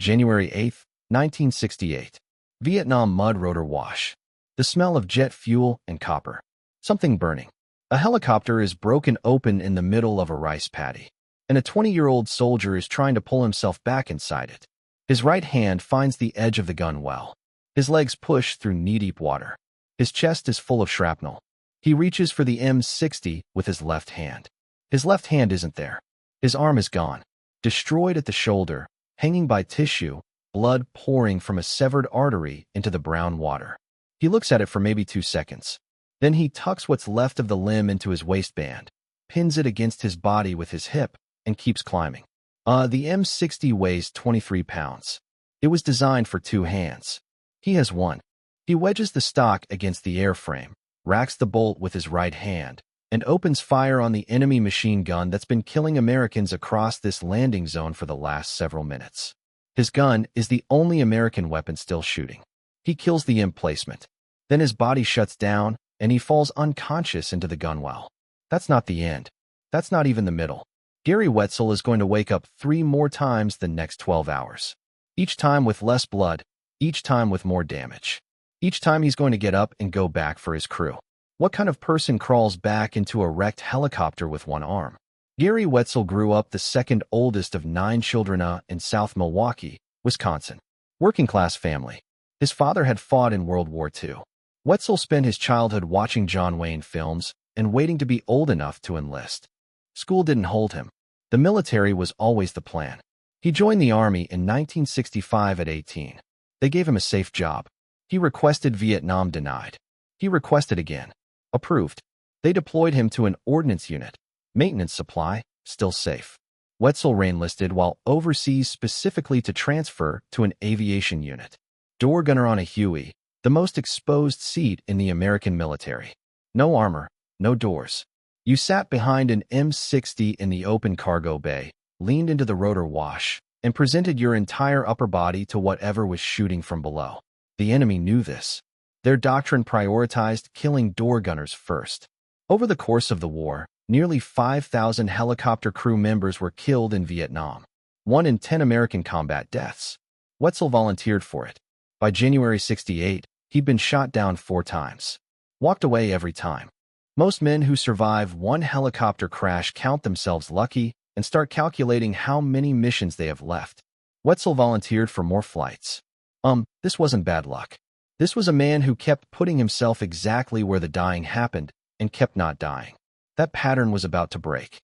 January 8, 1968. Vietnam mud rotor wash. The smell of jet fuel and copper. Something burning. A helicopter is broken open in the middle of a rice paddy, and a 20-year-old soldier is trying to pull himself back inside it. His right hand finds the edge of the gun well. His legs push through knee-deep water. His chest is full of shrapnel. He reaches for the M60 with his left hand. His left hand isn't there. His arm is gone, destroyed at the shoulder, hanging by tissue, blood pouring from a severed artery into the brown water. He looks at it for maybe 2 seconds. Then he tucks what's left of the limb into his waistband, pins it against his body with his hip, and keeps climbing. The M60 weighs 23 pounds. It was designed for 2 hands. He has one. He wedges the stock against the airframe, racks the bolt with his right hand, and opens fire on the enemy machine gun that's been killing Americans across this landing zone for the last several minutes. His gun is the only American weapon still shooting. He kills the emplacement. Then his body shuts down, and he falls unconscious into the gun well. That's not the end. That's not even the middle. Gary Wetzel is going to wake up 3 more times the next 12 hours. Each time with less blood, each time with more damage. Each time he's going to get up and go back for his crew. What kind of person crawls back into a wrecked helicopter with one arm? Gary Wetzel grew up the second oldest of 9 children in South Milwaukee, Wisconsin. Working-class family. His father had fought in World War II. Wetzel spent his childhood watching John Wayne films and waiting to be old enough to enlist. School didn't hold him. The military was always the plan. He joined the Army in 1965 at 18. They gave him a safe job. He requested Vietnam, denied. He requested again. Approved. They deployed him to an ordnance unit. Maintenance supply, still safe. Wetzel re-enlisted while overseas specifically to transfer to an aviation unit. Door gunner on a Huey, the most exposed seat in the American military. No armor, no doors. You sat behind an M60 in the open cargo bay, leaned into the rotor wash, and presented your entire upper body to whatever was shooting from below. The enemy knew this. Their doctrine prioritized killing door gunners first. Over the course of the war, nearly 5,000 helicopter crew members were killed in Vietnam. 1 in 10 American combat deaths. Wetzel volunteered for it. By January 68, he'd been shot down 4 times. Walked away every time. Most men who survive one helicopter crash count themselves lucky and start calculating how many missions they have left. Wetzel volunteered for more flights. This wasn't bad luck. This was a man who kept putting himself exactly where the dying happened and kept not dying. That pattern was about to break.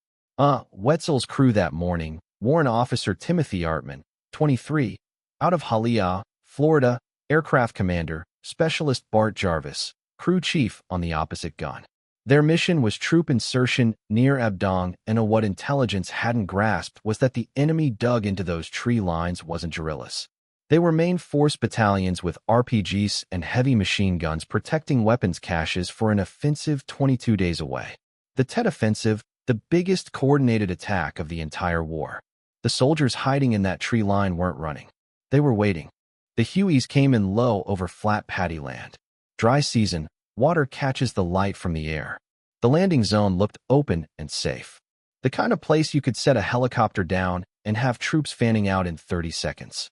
Wetzel's crew that morning, Warrant Officer Timothy Artman, 23, out of Hialeah, Florida, Aircraft Commander, Specialist Bart Jarvis, Crew Chief on the opposite gun. Their mission was troop insertion near Abdong, and what intelligence hadn't grasped was that the enemy dug into those tree lines wasn't guerrillas. They were main force battalions with RPGs and heavy machine guns protecting weapons caches for an offensive 22 days away. The Tet Offensive, the biggest coordinated attack of the entire war. The soldiers hiding in that tree line weren't running. They were waiting. The Hueys came in low over flat paddy land. Dry season, water catches the light from the air. The landing zone looked open and safe. The kind of place you could set a helicopter down and have troops fanning out in 30 seconds.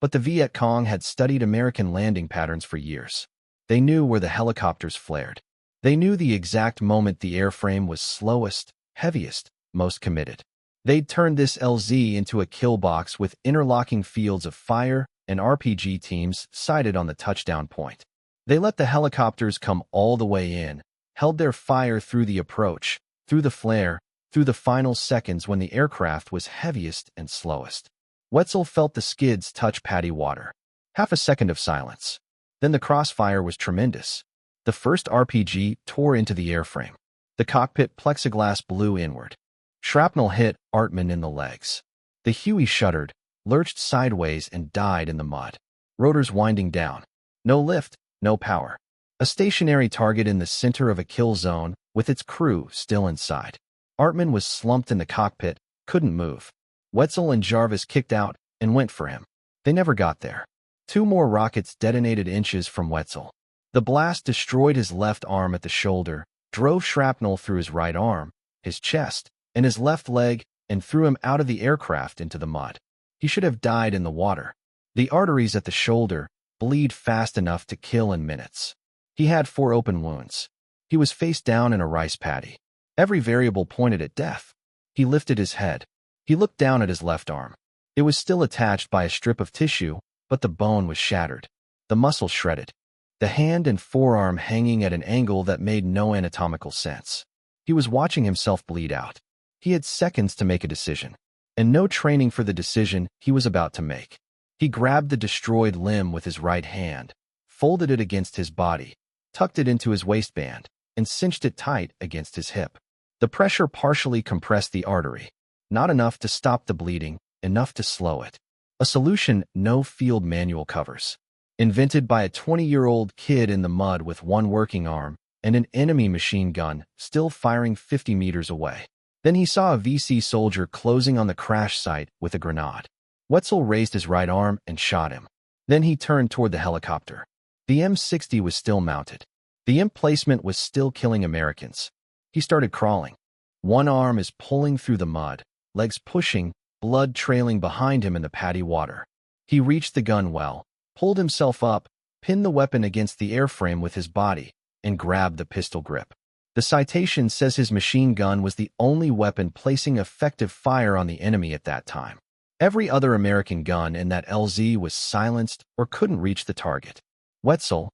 But the Viet Cong had studied American landing patterns for years. They knew where the helicopters flared. They knew the exact moment the airframe was slowest, heaviest, most committed. They'd turned this LZ into a kill box with interlocking fields of fire and RPG teams sighted on the touchdown point. They let the helicopters come all the way in, held their fire through the approach, through the flare, through the final seconds when the aircraft was heaviest and slowest. Wetzel felt the skids touch paddy water. Half a second of silence. Then the crossfire was tremendous. The first RPG tore into the airframe. The cockpit plexiglass blew inward. Shrapnel hit Artman in the legs. The Huey shuddered, lurched sideways, and died in the mud. Rotors winding down. No lift, no power. A stationary target in the center of a kill zone, with its crew still inside. Artman was slumped in the cockpit, couldn't move. Wetzel and Jarvis kicked out and went for him. They never got there. 2 more rockets detonated inches from Wetzel. The blast destroyed his left arm at the shoulder, drove shrapnel through his right arm, his chest, and his left leg, and threw him out of the aircraft into the mud. He should have died in the water. The arteries at the shoulder bleed fast enough to kill in minutes. He had 4 open wounds. He was face down in a rice paddy. Every variable pointed at death. He lifted his head. He looked down at his left arm. It was still attached by a strip of tissue, but the bone was shattered. The muscle shredded. The hand and forearm hanging at an angle that made no anatomical sense. He was watching himself bleed out. He had seconds to make a decision, and no training for the decision he was about to make. He grabbed the destroyed limb with his right hand, folded it against his body, tucked it into his waistband, and cinched it tight against his hip. The pressure partially compressed the artery, not enough to stop the bleeding, enough to slow it. A solution no field manual covers. Invented by a 20-year-old kid in the mud with 1 working arm and an enemy machine gun still firing 50 meters away. Then he saw a VC soldier closing on the crash site with a grenade. Wetzel raised his right arm and shot him. Then he turned toward the helicopter. The M60 was still mounted. The emplacement was still killing Americans. He started crawling. One arm is pulling through the mud, legs pushing, blood trailing behind him in the paddy water. He reached the gun well, pulled himself up, pinned the weapon against the airframe with his body, and grabbed the pistol grip. The citation says his machine gun was the only weapon placing effective fire on the enemy at that time. Every other American gun in that LZ was silenced or couldn't reach the target. Wetzel,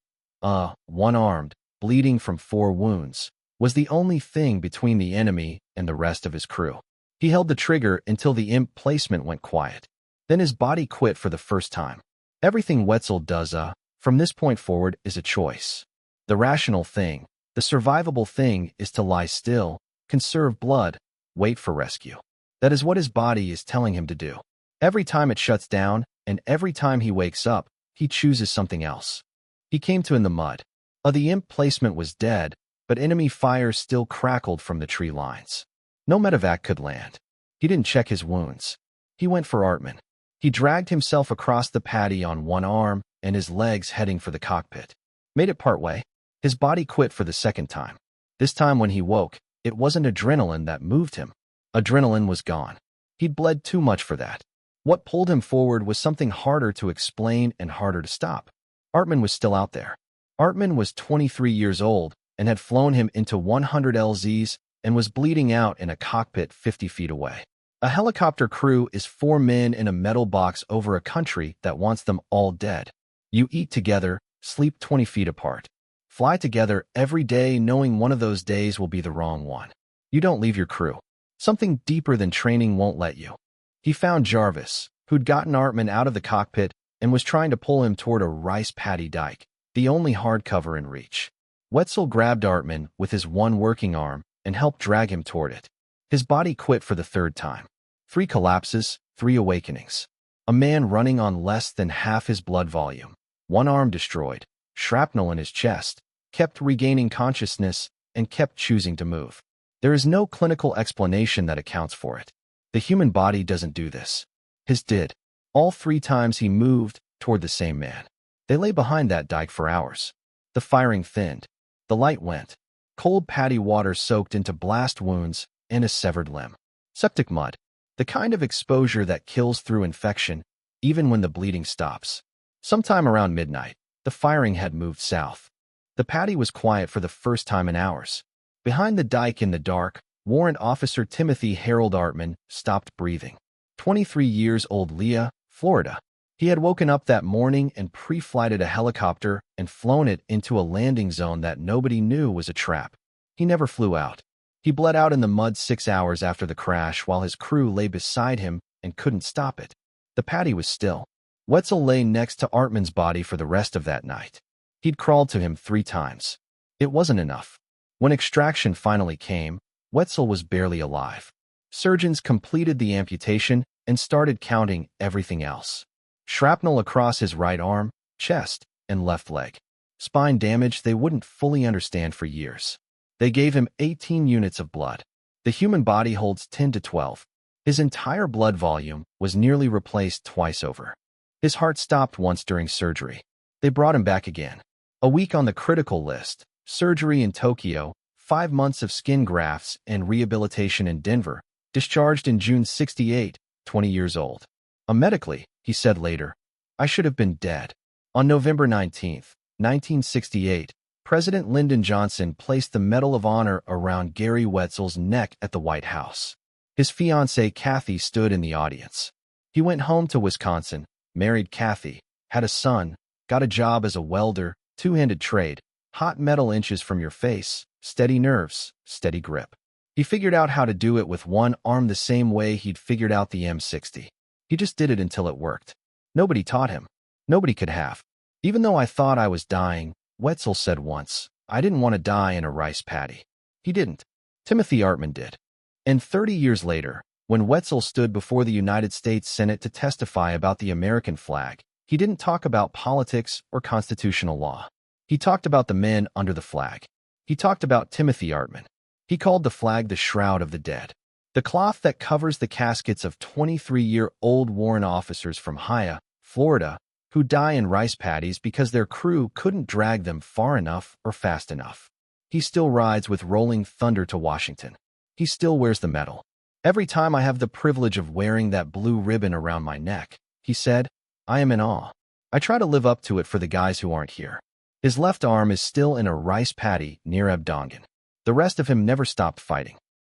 one-armed, bleeding from 4 wounds, was the only thing between the enemy and the rest of his crew. He held the trigger until the emplacement went quiet. Then his body quit for the first time. Everything Wetzel does, from this point forward, is a choice. The rational thing, the survivable thing, is to lie still, conserve blood, wait for rescue. That is what his body is telling him to do. Every time it shuts down, and every time he wakes up, he chooses something else. He came to in the mud. The emplacement was dead, but enemy fire still crackled from the tree lines. No medevac could land. He didn't check his wounds. He went for Artman. He dragged himself across the paddy on 1 arm and his legs heading for the cockpit. Made it partway. His body quit for the second time. This time when he woke, it wasn't adrenaline that moved him. Adrenaline was gone. He'd bled too much for that. What pulled him forward was something harder to explain and harder to stop. Artman was still out there. Artman was 23 years old and had flown him into 100 LZs and was bleeding out in a cockpit 50 feet away. A helicopter crew is 4 men in a metal box over a country that wants them all dead. You eat together, sleep 20 feet apart. Fly together every day knowing one of those days will be the wrong one. You don't leave your crew. Something deeper than training won't let you. He found Jarvis, who'd gotten Artman out of the cockpit and was trying to pull him toward a rice paddy dike, the only hardcover in reach. Wetzel grabbed Artman with his 1 working arm and helped drag him toward it. His body quit for the 3rd time. 3 collapses, 3 awakenings. A man running on less than half his blood volume. 1 arm destroyed, shrapnel in his chest, kept regaining consciousness, and kept choosing to move. There is no clinical explanation that accounts for it. The human body doesn't do this. His did. All 3 times he moved toward the same man. They lay behind that dike for hours. The firing thinned. The light went. Cold paddy water soaked into blast wounds and a severed limb. Septic mud. The kind of exposure that kills through infection, even when the bleeding stops. Sometime around midnight, the firing had moved south. The paddy was quiet for the first time in hours. Behind the dike in the dark, Warrant Officer Timothy Harold Artman stopped breathing. 23 years old, Leah, Florida. He had woken up that morning and pre-flighted a helicopter and flown it into a landing zone that nobody knew was a trap. He never flew out. He bled out in the mud 6 hours after the crash while his crew lay beside him and couldn't stop it. The paddy was still. Wetzel lay next to Artman's body for the rest of that night. He'd crawled to him 3 times. It wasn't enough. When extraction finally came, Wetzel was barely alive. Surgeons completed the amputation and started counting everything else. Shrapnel across his right arm, chest, and left leg. Spine damage they wouldn't fully understand for years. They gave him 18 units of blood. The human body holds 10 to 12. His entire blood volume was nearly replaced twice over. His heart stopped once during surgery. They brought him back again. A week on the critical list, surgery in Tokyo, 5 months of skin grafts and rehabilitation in Denver, discharged in June 68, 20 years old. Medically, he said later, I should have been dead. On November 19, 1968, President Lyndon Johnson placed the Medal of Honor around Gary Wetzel's neck at the White House. His fiancée Kathy stood in the audience. He went home to Wisconsin, married Kathy, had a son, got a job as a welder, two-handed trade, hot metal inches from your face, steady nerves, steady grip. He figured out how to do it with one arm the same way he'd figured out the M60. He just did it until it worked. Nobody taught him. Nobody could have. Even though I thought I was dying, Wetzel said once, I didn't want to die in a rice paddy. He didn't. Timothy Artman did. And 30 years later, when Wetzel stood before the United States Senate to testify about the American flag, he didn't talk about politics or constitutional law. He talked about the men under the flag. He talked about Timothy Artman. He called the flag the shroud of the dead, the cloth that covers the caskets of 23-year-old Warren officers from Hiya, Florida, who die in rice paddies because their crew couldn't drag them far enough or fast enough. He still rides with Rolling Thunder to Washington. He still wears the medal. Every time I have the privilege of wearing that blue ribbon around my neck, he said, I am in awe. I try to live up to it for the guys who aren't here. His left arm is still in a rice paddy near Abdongan. The rest of him never stopped fighting.